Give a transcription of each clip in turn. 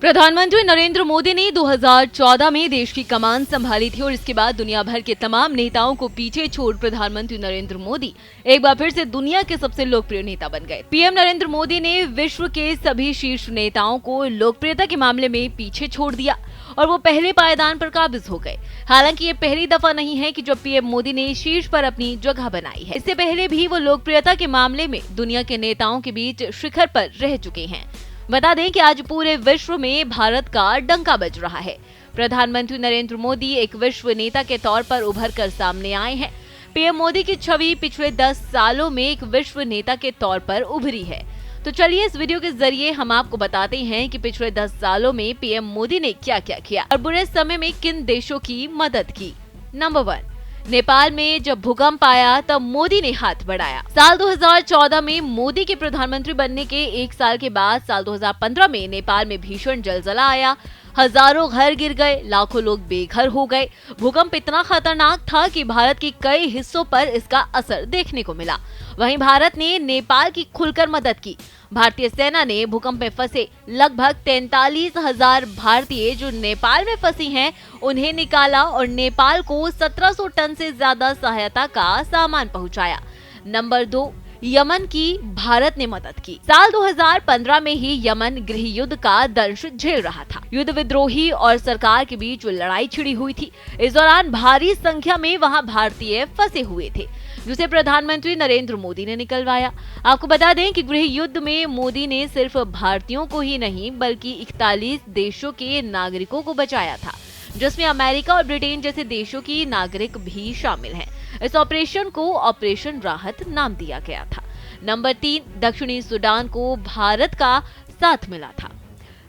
प्रधानमंत्री नरेंद्र मोदी ने 2014 में देश की कमान संभाली थी और इसके बाद दुनिया भर के तमाम नेताओं को पीछे छोड़ प्रधानमंत्री नरेंद्र मोदी एक बार फिर से दुनिया के सबसे लोकप्रिय नेता बन गए। पीएम नरेंद्र मोदी ने विश्व के सभी शीर्ष नेताओं को लोकप्रियता के मामले में पीछे छोड़ दिया और वो पहले पायदान पर काबिज हो गए। हालांकि ये पहली दफा नहीं है कि जब पीएम मोदी ने शीर्ष पर अपनी जगह बनाई है। इससे पहले भी वो लोकप्रियता के मामले में दुनिया के नेताओं के बीच शिखर पर रह चुके हैं। बता दें कि आज पूरे विश्व में भारत का डंका बज रहा है। प्रधानमंत्री नरेंद्र मोदी एक विश्व नेता के तौर पर उभर कर सामने आए हैं। पीएम मोदी की छवि पिछले 10 सालों में एक विश्व नेता के तौर पर उभरी है। तो चलिए इस वीडियो के जरिए हम आपको बताते हैं कि पिछले 10 सालों में पीएम मोदी ने क्या क्या किया और बुरे समय में किन देशों की मदद की। नंबर 1, नेपाल में जब भूकंप आया तब मोदी ने हाथ बढ़ाया। साल 2014 में मोदी के प्रधानमंत्री बनने के एक साल के बाद साल 2015 में नेपाल में भीषण जलजला आया। हजारों घर गिर गए, लाखों लोग बेघर हो गए। भूकंप इतना खतरनाक था कि भारत के कई हिस्सों पर इसका असर देखने को मिला। वहीं भारत ने नेपाल की खुलकर मदद की। भारतीय सेना ने भूकंप में फंसे लगभग 43,000 भारतीय जो नेपाल में फंसी हैं उन्हें निकाला और नेपाल को 1700 टन से ज्यादा सहायता का सामान पहुंचाया। नंबर 2, यमन की भारत ने मदद की। साल 2015 में ही यमन गृह युद्ध का दंश झेल रहा था। युद्ध विद्रोही और सरकार के बीच लड़ाई छिड़ी हुई थी। इस दौरान भारी संख्या में वहां भारतीय फंसे हुए थे जिसे प्रधानमंत्री नरेंद्र मोदी ने निकलवाया। आपको बता दें कि गृह युद्ध में मोदी ने सिर्फ भारतीयों को ही नहीं बल्कि 41 देशों के नागरिकों को बचाया था, जिसमें अमेरिका और ब्रिटेन जैसे देशों की नागरिक भी शामिल हैं। इस ऑपरेशन को ऑपरेशन राहत नाम दिया गया था। नंबर 3, दक्षिणी सूडान को भारत का साथ मिला था।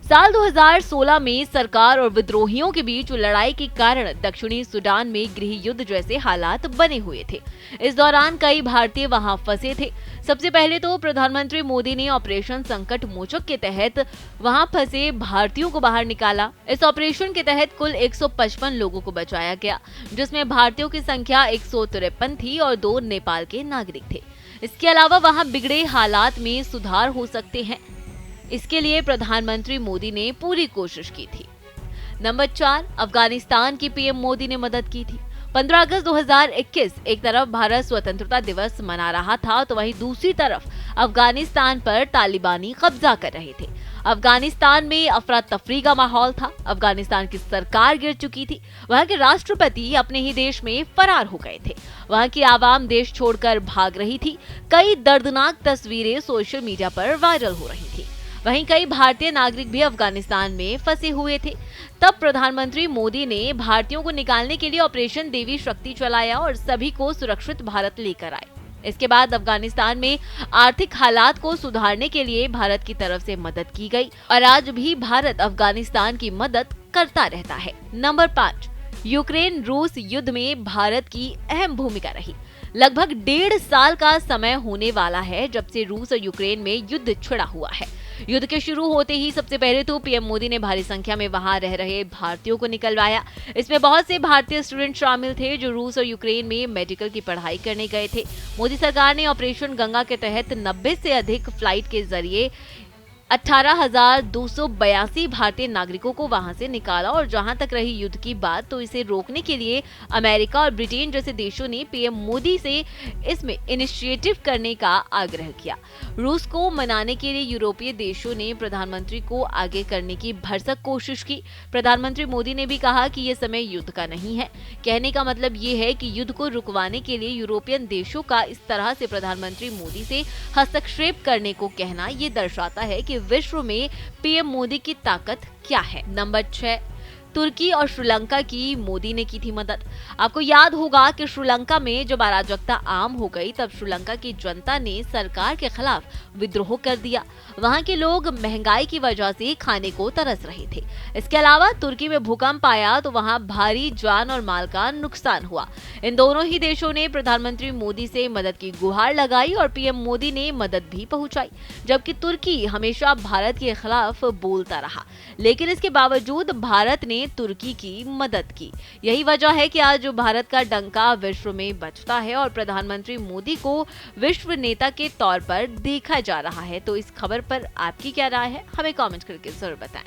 साल 2016 में सरकार और विद्रोहियों के बीच लड़ाई के कारण दक्षिणी सूडान में गृह युद्ध जैसे हालात बने हुए थे। इस दौरान कई भारतीय वहां फंसे थे। सबसे पहले तो प्रधानमंत्री मोदी ने ऑपरेशन संकट मोचक के तहत वहां फंसे भारतीयों को बाहर निकाला। इस ऑपरेशन के तहत कुल 155 लोगों को बचाया गया, जिसमें भारतीयों की संख्या 153 थी और 2 नेपाल के नागरिक थे। इसके अलावा वहां बिगड़े हालात में सुधार हो सकते हैं, इसके लिए प्रधानमंत्री मोदी ने पूरी कोशिश की थी। नंबर 4, अफगानिस्तान की पीएम मोदी ने मदद की थी। 15 अगस्त 2021 एक तरफ भारत स्वतंत्रता दिवस मना रहा था तो वहीं दूसरी तरफ अफगानिस्तान पर तालिबानी कब्जा कर रहे थे। अफगानिस्तान में अफरा तफरी का माहौल था। अफगानिस्तान की सरकार गिर चुकी थी। वहां के राष्ट्रपति अपने ही देश में फरार हो गए थे। वहां की आवाम देश छोड़कर भाग रही थी। कई दर्दनाक तस्वीरें सोशल मीडिया पर वायरल हो रही थी। वहीं कई भारतीय नागरिक भी अफगानिस्तान में फंसे हुए थे। तब प्रधानमंत्री मोदी ने भारतीयों को निकालने के लिए ऑपरेशन देवी शक्ति चलाया और सभी को सुरक्षित भारत लेकर आए। इसके बाद अफगानिस्तान में आर्थिक हालात को सुधारने के लिए भारत की तरफ से मदद की गई और आज भी भारत अफगानिस्तान की मदद करता रहता है। नंबर 5, यूक्रेन रूस युद्ध में भारत की अहम भूमिका रही। लगभग 1.5 साल का समय होने वाला है जब से रूस और यूक्रेन में युद्ध छिड़ा हुआ है। युद्ध के शुरू होते ही सबसे पहले तो पीएम मोदी ने भारी संख्या में वहां रह रहे भारतीयों को निकलवाया। इसमें बहुत से भारतीय स्टूडेंट शामिल थे जो रूस और यूक्रेन में मेडिकल की पढ़ाई करने गए थे। मोदी सरकार ने ऑपरेशन गंगा के तहत 90 से अधिक फ्लाइट के जरिए 18,282 भारतीय नागरिकों को वहां से निकाला और जहां तक रही युद्ध की बात तो इसे रोकने के लिए अमेरिका और ब्रिटेन जैसे देशों ने पीएम मोदी से इसमें इनिशिएटिव करने का आग्रह किया। रूस को मनाने के लिए यूरोपीय देशों ने प्रधानमंत्री को आगे करने की भरसक कोशिश की। प्रधानमंत्री मोदी ने भी कहा कि ये समय युद्ध का नहीं है। कहने का मतलब ये है कि युद्ध को रुकवाने के लिए यूरोपियन देशों का इस तरह से प्रधानमंत्री मोदी से हस्तक्षेप करने को कहना ये दर्शाता है कि विश्व में पीएम मोदी की ताकत क्या है। नंबर 6, तुर्की और श्रीलंका की मोदी ने की थी मदद। आपको याद होगा कि श्रीलंका में जब अराजकता आम हो गई तब श्रीलंका की जनता ने सरकार के खिलाफ विद्रोह कर दिया। वहां के लोग महंगाई की वजह से खाने को तरस रहे थे। इसके अलावा तुर्की में भूकंप आया तो वहां भारी जान और माल का नुकसान हुआ। इन दोनों ही देशों ने प्रधानमंत्री मोदी से मदद की गुहार लगाई और पीएम मोदी ने मदद भी पहुंचाई, जबकि तुर्की हमेशा भारत के खिलाफ बोलता रहा, लेकिन इसके बावजूद भारत ने तुर्की की मदद की। यही वजह है कि आज भारत का डंका विश्व में बजता है और प्रधानमंत्री मोदी को विश्व नेता के तौर पर देखा जा रहा है। तो इस खबर पर आपकी क्या राय है, हमें कमेंट करके जरूर बताएं।